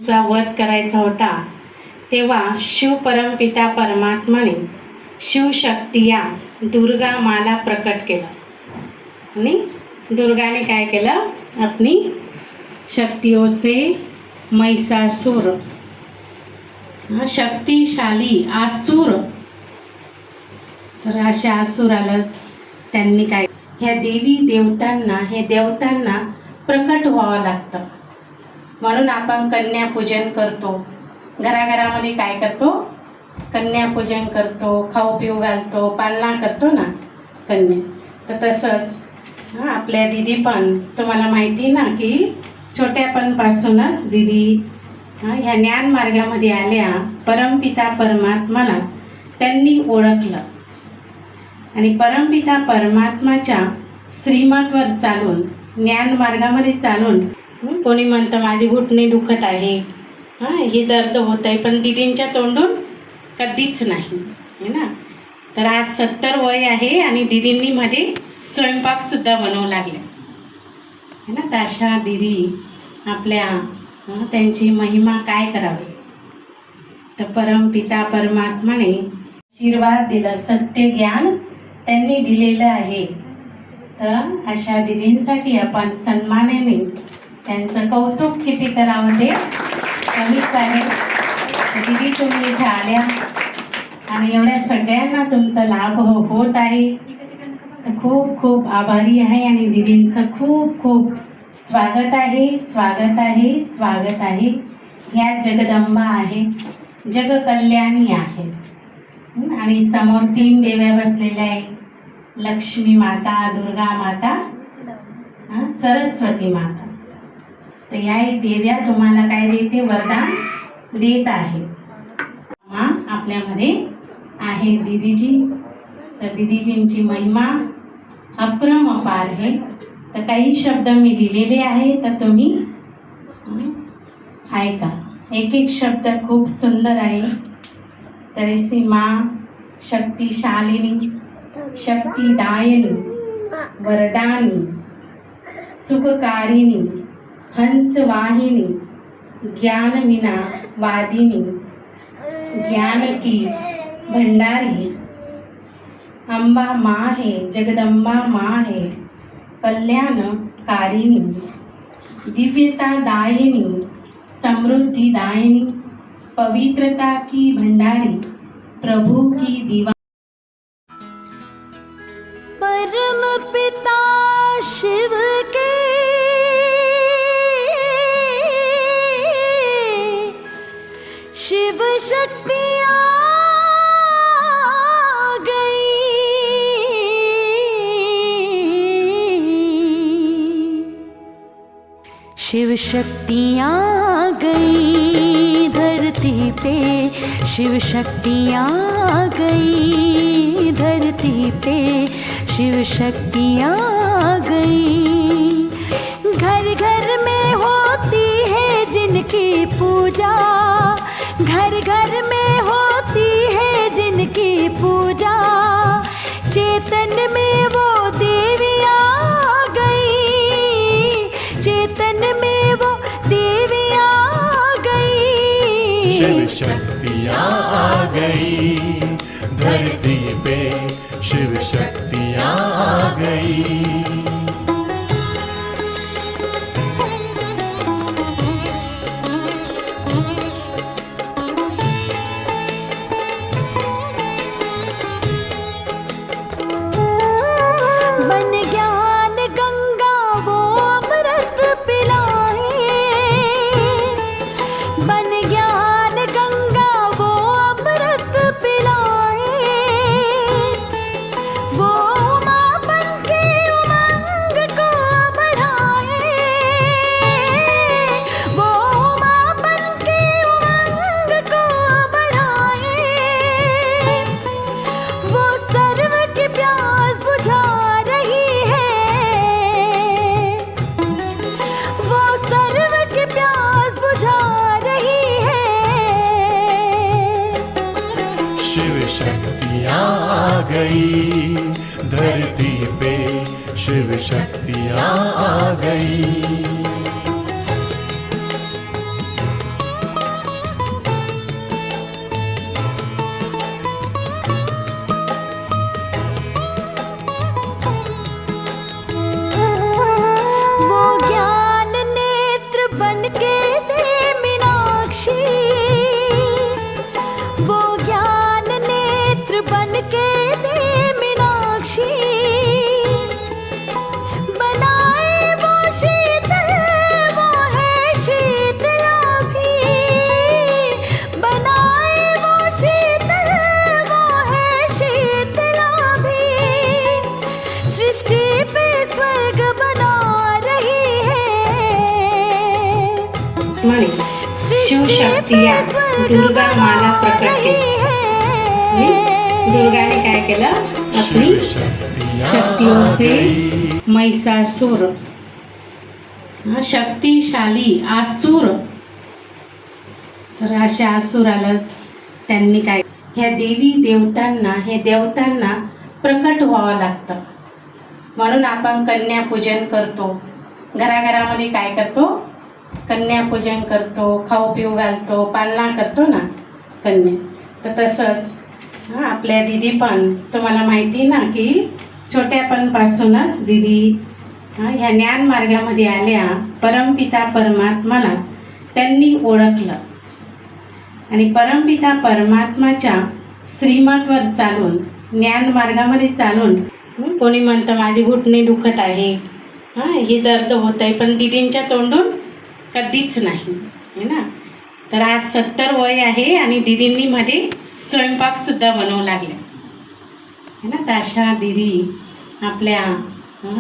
रावणाचा वध करायचा होता, तेव्हा शिव परमपिता परमात्माने शिवशक्ती या दुर्गा माला प्रकट केलं आणि दुर्गाने काय केलं, अपनी शक्तियों से महिषासुर शक्तिशाली आसुर, तर अशा आसुराला त्यांनी काय, ह्या देवी देवतांना, हे देवतांना प्रकट व्हावं लागतं. म्हणून आपण कन्यापूजन करतो. घराघरामध्ये काय करतो, कन्यापूजन करतो, खाऊ पिऊ घालतो, पालना करतो ना कन्या. तर तसंच आपल्या दिदी पण, तुम्हाला माहिती ना की छोट्यापणापासूनच दिदी ह्या ज्ञान मार्गामध्ये आल्या. परमपिता परमात्माला त्यांनी ओळखलं आणि परमपिता परमात्माच्या श्रीमतवर चालून, ज्ञान मार्गामध्ये चालून, कोणी म्हणतं माझी घुटणे दुखत आहे, ही दर्द होत आहे, पण दिदींच्या तोंडून कधीच नाही है ना. तर आज 70 वय आहे आणि दिदींनी मध्ये स्वयंपाकसुद्धा बनवू लागले है ना. तर अशा दिदी आपल्या त्यांची महिमा काय करावी, तर परमपिता परमात्माने आशीर्वाद दिलं, सत्य ज्ञान त्यांनी दिलेलं आहे. तर अशा दिदींसाठी आपण सन्मानाने त्यांचं कौतुक किती करावं ते कमीच आहे. दिदी तुम्ही इथे आल्या आणि एवढ्या सगळ्यांना तुमचा लाभ होत आहे, तर खूप खूप आभारी आहे आणि दिदींचं खूप खूप स्वागत आहे, स्वागत आहे, स्वागत आहे. या जगदंबा आहे, जगकल्याणी आहे आणि समोर 3 देव्या बसलेल्या आहेत, लक्ष्मी माता, दुर्गा माता, सरस्वती माता. तर या देव्या तुम्हाला काय देते, वरदान देत आहे. आपल्यामध्ये आहे दिदीजी. तर दिदीजींची महिमा अपरंपार आहे. तर काही शब्द मी लिहिलेले आहे, तर तुम्ही ऐका. एक एक शब्द खूप सुंदर आहे. तरीसी माँ शक्तिशालिनी, शक्तिदायिनी, वरदानी, सुखकारिणी, हंसवाहिनी, ज्ञान विना वादिनी, ज्ञान की भंडारी, अंबा माँ है, जगदम्बा माँ है, कल्याणकारिणी, दिव्यता दायिनी, समृद्धि दायिनी, पवित्रता की भंडारी, प्रभु की दीवा. परम पिता शिव के शिव शक्तियाँ गई, शिव शक्तियाँ गई धरती पे, शिव शक्तियाँ गई धरती पे, शिव शक्तियाँ गई. घर घर में होती है जिनकी पूजा, घर घर में होती है जिनकी पूजा, चेतन में वो देवियाँ गई, चेतन में वो देवियाँ गई. शिव शक्तियाँ आ गई धरती पे, शिव शक्तियाँ आ गई. बन ज्ञान गंगा वो अमृत पिलाए, बन ज्ञान गंगा वो अमृत पिलाए, वो उमा बन के उमंग को बढ़ाए, वो उमा बन के उमंग को बढ़ाए, वो सर्व की प्यास बुझा रही है, वो सर्व की प्यास बुझा रही है. शिव शक्तियाँ आ गई धरती पे, शिव शक्तियाँ आ गई. शिवशक्ती या दुर्गा माला प्रकट केली. आणि दुर्गाने काय केलं? आपली शक्तियाँ शक्तियों आ से गई. महिषासुर शक्तिशाली आसुर, तर अशा असुराला त्यांनी काय, ह्या देवी देवतांना, हे देवतांना प्रकट व्हावं लागतं. म्हणून आपण कन्यापूजन करतो. घराघरामध्ये काय करतो? कन्यापूजन करतो, खाऊ पिऊ घालतो, पालना करतो ना कन्या. तर तसंच आपल्या दिदी पण, तुम्हाला माहिती ना की छोट्यापणापासूनच दिदी ह्या ज्ञान मार्गामध्ये आल्या. परमपिता परमात्माला त्यांनी ओळखलं आणि परमपिता परमात्माच्या श्रीमतवर चालून, ज्ञान मार्गामध्ये चालून, कोणी म्हणतं माझी घुटणे दुखत आहे, हे दर्द होत आहे, पण दिदींच्या तोंडून कधीच नाही है ना. तर आज 70 वय आहे आणि दिदींनी मध्ये स्वयंपाकसुद्धा बनवू लागले है ना. तर अशा दिदी आपल्या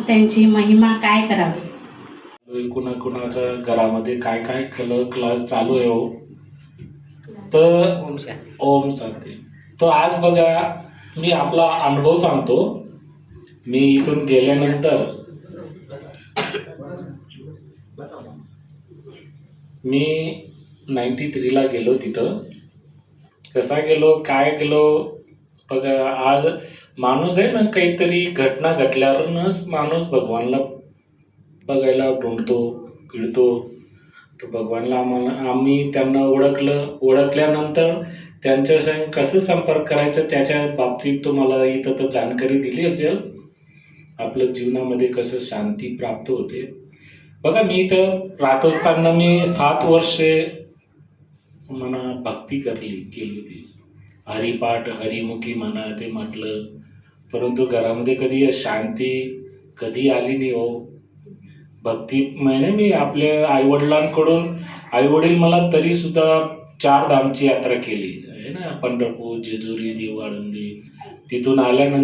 त्यांची महिमा काय करावी. कुणाकुणाच्या घरामध्ये काय काय क्लास चालू आहे हो. तर ओम शांती. तर आज बघा, मी आपला अनुभव सांगतो. मी इथून गेल्यानंतर मी 93ला गेलो. तिथं कसा गेलो, काय गेलो बघा. आज माणूस आहे ना, काहीतरी घटना घडल्यावरच माणूस भगवानला बघायला ढूंढतो, फिरतो. तर भगवानला आम्ही त्यांना ओळखल्यानंतर त्यांच्या संग कसं संपर्क करायचं त्याच्या बाबतीत तुम्हाला इथं तर जानकारी दिली असेल. आपल्या जीवनामध्ये कसं शांती प्राप्त होते. बघा, मी इथं राहत असताना मी 7 वर्षे म्हणा भक्ती केली होती. हरिपाठ, हरिमुखी म्हणा ते म्हटलं, परंतु घरामध्ये कधी शांती कधी आली नाही हो. भक्ती म्हणजे मी आपल्या आईवडील मला तरी सुद्धा 4 धामची यात्रा केली आहे ना. पंढरपूर, जेजुरी, देहू, आळंदी. तिथून आल्यानंतर